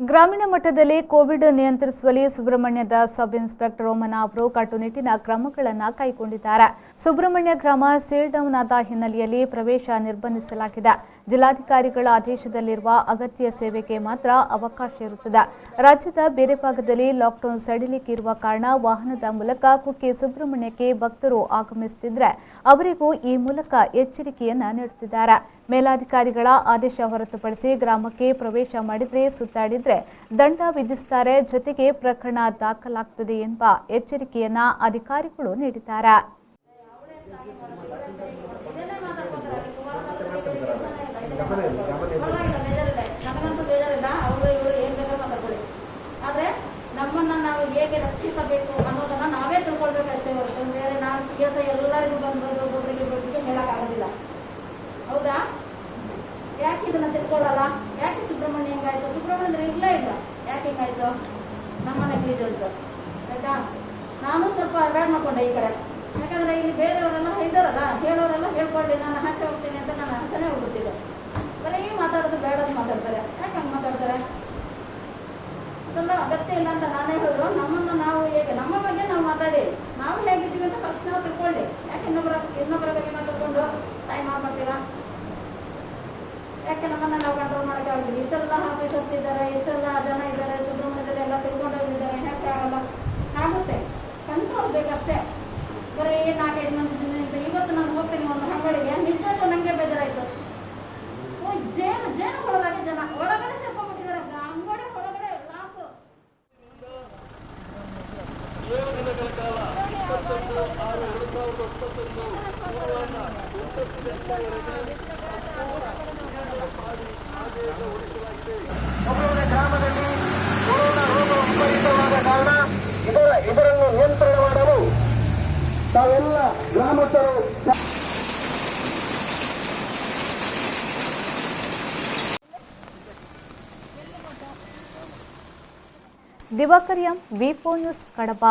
ಗ್ರಾಮೀಣ ಮಟ್ಟದಲ್ಲಿ ಕೋವಿಡ್ ನಿಯಂತ್ರಿಸುವಲ್ಲಿ ಸುಬ್ರಹ್ಮಣ್ಯದ ಸಬ್ ಇನ್ಸ್ಪೆಕ್ಟರ್ ಓಮನ ಅವರು ಕಟ್ಟುನಿಟ್ಟಿನ ಕ್ರಮಗಳನ್ನು ಕೈಗೊಂಡಿದ್ದಾರೆ. ಸುಬ್ರಹ್ಮಣ್ಯ ಗ್ರಾಮ ಸೀಲ್ ಡೌನ್ ಆದ ಹಿನ್ನೆಲೆಯಲ್ಲಿ ಪ್ರವೇಶ ನಿರ್ಬಂಧಿಸಲಾಗಿದೆ. ಜಿಲ್ಲಾಧಿಕಾರಿಗಳ ಆದೇಶದಲ್ಲಿರುವ ಅಗತ್ಯ ಸೇವೆಗೆ ಮಾತ್ರ ಅವಕಾಶ ಇರುತ್ತದೆ. ರಾಜ್ಯದ ಬೇರೆ ಭಾಗದಲ್ಲಿ ಲಾಕ್ಡೌನ್ ಸಡಿಲಿಕೆ ಇರುವ ಕಾರಣ ವಾಹನದ ಮೂಲಕ ಕುಕ್ಕೆ ಸುಬ್ರಹ್ಮಣ್ಯಕ್ಕೆ ಭಕ್ತರು ಆಗಮಿಸುತ್ತಿದ್ದರೆ ಅವರಿಗೂ ಈ ಮೂಲಕ ಎಚ್ಚರಿಕೆಯನ್ನ ನೀಡುತ್ತಿದ್ದಾರೆ. ಮೇಲಾಧಿಕಾರಿಗಳ ಆದೇಶ ಹೊರತುಪಡಿಸಿ ಗ್ರಾಮಕ್ಕೆ ಪ್ರವೇಶ ಮಾಡಿದ್ರೆ ಸುತ್ತಾಡಿದ್ರೆ ದಂಡ ವಿಧಿಸುತ್ತಾರೆ, ಜೊತೆಗೆ ಪ್ರಕರಣ ದಾಖಲಾಗುತ್ತದೆ ಎಂಬ ಎಚ್ಚರಿಕೆಯನ್ನ ಅಧಿಕಾರಿಗಳು ನೀಡಿದ್ದಾರೆ. ನಮ್ಮನ್ನ ನಾವು ಹೇಗೆ ರಕ್ಷಿಸಬೇಕು ಅನ್ನೋದನ್ನ ನಾವೇ ತಿಳ್ಕೊಳ್ಬೇಕಷ್ಟೇ ಹೊರತು ಬೇರೆ ನಾವು ಎಲ್ಲರಿಗೂ ಬಂದದ್ದು ಒಬ್ಬೊಬ್ಬರಿಗೆ ಹೇಳಕ್ಕಾಗೋದಿಲ್ಲ. ಹೌದಾ? ಯಾಕೆ ಇದನ್ನ ತಿಳ್ಕೊಳ್ಳಲ್ಲ? ಯಾಕೆ ಸುಬ್ರಹ್ಮಣ್ಯ ಹೆಂಗಾಯ್ತು? ಸುಬ್ರಹ್ಮಣ್ಯ ಇರ್ಲೇ ಇಲ್ಲ, ಯಾಕೆ ಹಿಂಗಾಯ್ತು? ನಮ್ಮನೆ ಕ್ರೀಜಲ್ಸ್ ಆಯ್ತಾ. ನಾನು ಸ್ವಲ್ಪ ಅವಾಯ್ಡ್ ಮಾಡ್ಕೊಂಡೆ ಈ ಕಡೆ, ಯಾಕಂದ್ರೆ ಇಲ್ಲಿ ಬೇರೆಯವರೆಲ್ಲ ಇದ್ದಾರಲ್ಲ, ಹೇಳೋರೆಲ್ಲ ಹೇಳ್ಕೊಳ್ಳಿ, ನಾನು ಹಾಕಿ ಹೋಗ್ತೀನಿ ಅಂತ ನಾನು ಹಂಚನೆ ಹೋಗ್ಬಿಟ್ಟಿದ್ದೆ. ಬರೀ ಮಾತಾಡೋದು ಬೇಡ ಅಂತ ಮಾತಾಡ್ತಾರೆ. ಯಾಕೆ ಹಂಗೆ ಮಾತಾಡ್ತಾರೆ? ಅದೆಲ್ಲ ಅಗತ್ಯ ಇಲ್ಲ ಅಂತ ನಾನೇ ಹೇಳೋದು. ನಮ್ಮನ್ನು ನಾವು ಹೇಗೆ ನಮ್ಮ ಬಗ್ಗೆ ನಾವು ಮಾತಾಡಿ ನಾವು ಹೇಗಿದ್ದೀವಿ ಅಂತ ಫಸ್ಟ್ ನಾವು ತಿಳ್ಕೊಳ್ಳಿ. ಯಾಕೆ ಇನ್ನೊಬ್ಬರ ಬಗ್ಗೆ ಮಾತಾಡ್ಕೊಂಡು ಟೈಮ್ ಮಾಡ್ತೀರಾ? ಯಾಕೆ ನಮ್ಮನ್ನ ನಾವು ಕಂಟ್ರೋಲ್ ಮಾಡೋಕ್ಕಾಗಲ್ಲ? ಇಷ್ಟೆಲ್ಲ ಆಫೀಸರ್ಸ್ ಇದ್ದಾರೆ, ಇಷ್ಟೆಲ್ಲ ಜನ ಇದ್ದಾರೆ, ಸುಬ್ರಹ್ಮಣ್ಯದಲ್ಲಿ ಎಲ್ಲ ತಿಳ್ಕೊಂಡೋಗಿದ್ದಾರೆ, ಯಾಕೆ ಆಗಲ್ಲ? ಆಗುತ್ತೆ, ಕಂಟ್ರೋಲ್ ಬೇಕಷ್ಟೇ. ಬರೀ 4-5 ಮಂದಿ ಇವತ್ತು ನಾನು ಹೋಗ್ತೀನಿ ಒಂದು ಅಂಗಡಿಗೆ, ನಿಜವಾಗ್ಲೂ ನನಗೆ ಬೇಜಾರಾಯ್ತು. ಜೇನು ಹೊಡೆದಾಗೆ ಜನ ಒಳಗಡೆ ಸೇರ್ಕೊಂಡ್ಬಿಟ್ಟಿದ್ದಾರೆ, ಅಂಗಡಿ ಒಳಗಡೆ ಲಾಕ್. ಗ್ರಾಮದಲ್ಲಿ ಕೊರೋನಾ ರೋಗ ವಿಪರೀತವಾದ ಕಾರಣ ಇದರನ್ನು ನಿಯಂತ್ರಣ ಮಾಡಲು ತಾವೆಲ್ಲ ಗ್ರಾಮಸ್ಥರು ದಿವಾಕರ್ ಎಂ, ವಿ4 ನ್ಯೂಸ್, ಕಡಬ.